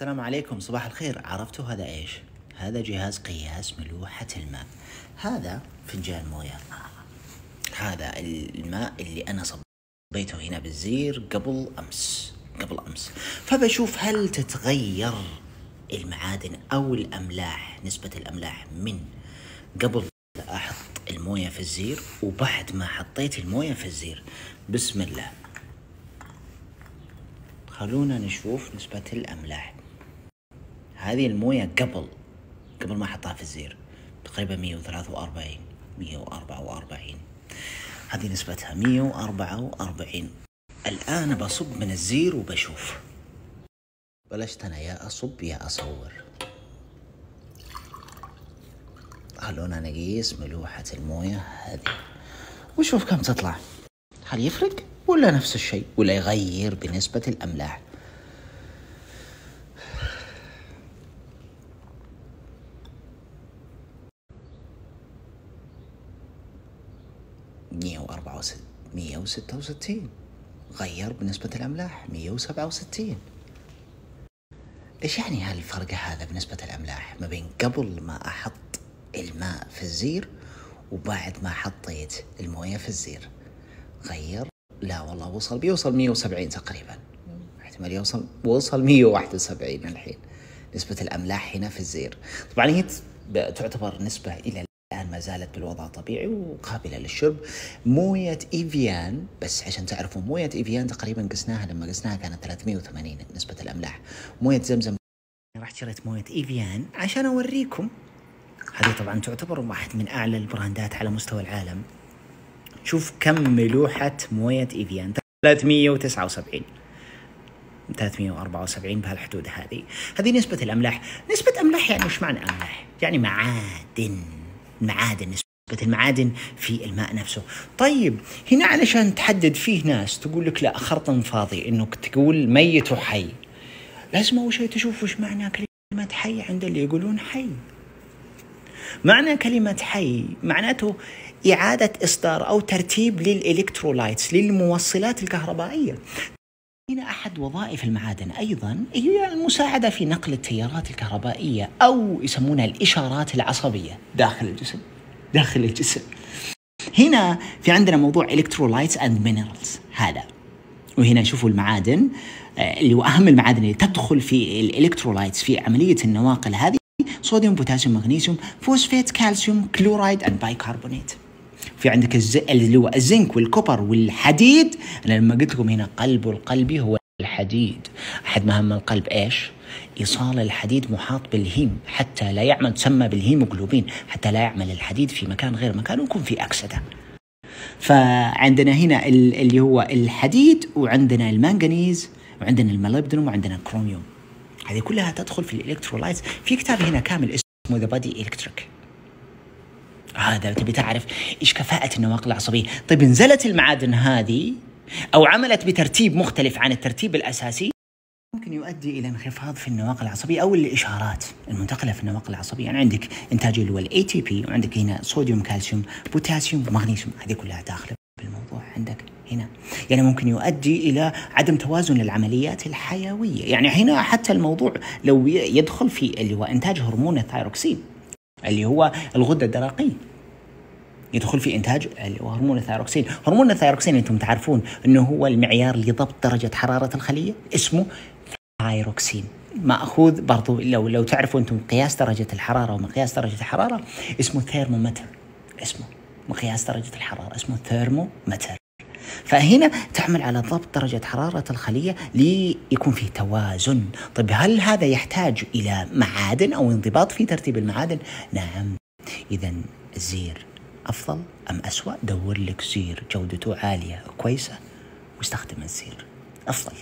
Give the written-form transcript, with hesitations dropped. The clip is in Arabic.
السلام عليكم، صباح الخير. عرفتوا هذا ايش؟ هذا جهاز قياس ملوحة الماء. هذا فنجان موية. هذا الماء اللي انا صبيته هنا بالزير قبل امس. فبشوف هل تتغير المعادن او الاملاح، نسبة الاملاح من قبل لا احط الموية في الزير وبعد ما حطيت الموية في الزير. بسم الله، خلونا نشوف نسبة الاملاح. هذه الموية قبل ما احطها في الزير تقريبا 143 144. هذه نسبتها 144. الآن بصب من الزير وبشوف. بلشت أنا يا أصب يا أصور. خلونا نقيس ملوحة الموية هذه وشوف كم تطلع. هل يفرق ولا نفس الشيء ولا يغير بنسبة الأملاح؟ مية وستة وستين. غير بنسبة الأملاح 167. إيش يعني هالفرق هذا بنسبة الأملاح ما بين قبل ما أحط الماء في الزير وبعد ما حطيت الموية في الزير؟ غير؟ لا والله بيوصل 170 تقريبا، احتمال وصل 171 الحين نسبة الأملاح هنا في الزير. طبعا هي تعتبر نسبة إلى الآن ما زالت بالوضع الطبيعي وقابلة للشرب. موية إيفيان، بس عشان تعرفوا موية إيفيان تقريبا لما قسناها كانت 380 نسبة الأملاح. موية زمزم راح شريت موية إيفيان عشان أوريكم. هذه طبعا تعتبر واحد من أعلى البراندات على مستوى العالم. شوف كم ملوحة موية إيفيان، 379 374 بهالحدود. هذه نسبة الأملاح. نسبة أملاح يعني إيش معنى أملاح؟ يعني معادن، نسبة المعادن في الماء نفسه. طيب هنا علشان تحدد، فيه ناس تقول لك لا، خرطم فاضي انك تقول ميت وحي. لازم اول شيء تشوف وش معنى كلمة حي عند اللي يقولون حي. معنى كلمة حي معناته إعادة إصدار أو ترتيب للإلكترولايتس، للموصلات الكهربائية. هنا أحد وظائف المعادن أيضا هي المساعدة في نقل التيارات الكهربائية أو يسمونها الإشارات العصبية داخل الجسم. هنا في عندنا موضوع electrolytes and minerals هذا. وهنا شوفوا المعادن اللي هو أهم المعادن اللي تدخل في الإلكترولايتس في عملية النواقل هذه: صوديوم، بوتاسيوم، مغنيسيوم، فوسفات، كالسيوم، كلورايد and بايكربونات. في عندك اللي هو الزنك والكوبر والحديد. أنا لما قلت لكم هنا القلب هو الحديد. أحد مهام القلب إيش؟ إيصال الحديد محاط بالهيم حتى لا يعمل، تسمى بالهيموغلوبين، حتى لا يعمل الحديد في مكان غير مكانه ويكون في أكسدة. فعندنا هنا اللي هو الحديد، وعندنا المنغنيز، وعندنا الموليبدينوم، وعندنا الكروميوم. هذه كلها تدخل في الإلكترولايتس. في كتاب هنا كامل اسمه The Body Electric. هذا تبي تعرف إيش كفاءة النواقل العصبية. طيب نزلت المعادن هذه أو عملت بترتيب مختلف عن الترتيب الأساسي، ممكن يؤدي إلى انخفاض في النواقل العصبية أو الإشارات المنتقلة في النواقل العصبية. يعني عندك إنتاج اللي هو ATP، وعندك هنا صوديوم، كالسيوم، بوتاسيوم، ومغنيسيوم. هذه كلها داخلة بالموضوع عندك هنا. يعني ممكن يؤدي إلى عدم توازن للعمليات الحيوية. يعني هنا حتى الموضوع لو يدخل في اللي هو إنتاج هرمون الثايروكسين اللي هو الغدة الدرقية، يدخل في إنتاج هرمون الثايروكسين. هرمون الثايروكسين أنتم تعرفون أنه هو المعيار لضبط درجة حرارة الخلية، اسمه ثايروكسين. مأخوذ برضو لو تعرفوا أنتم قياس درجة الحرارة ومقياس درجة الحرارة اسمه ثيرمومتر، اسمه مقياس درجة الحرارة اسمه ثيرمومتر. فهنا تعمل على ضبط درجة حرارة الخلية ليكون فيه توازن. طيب هل هذا يحتاج إلى معادن أو انضباط في ترتيب المعادن؟ نعم. إذا الزير أفضل أم أسوأ؟ دور لك زير جودته عالية كويسة واستخدم الزير أفضل.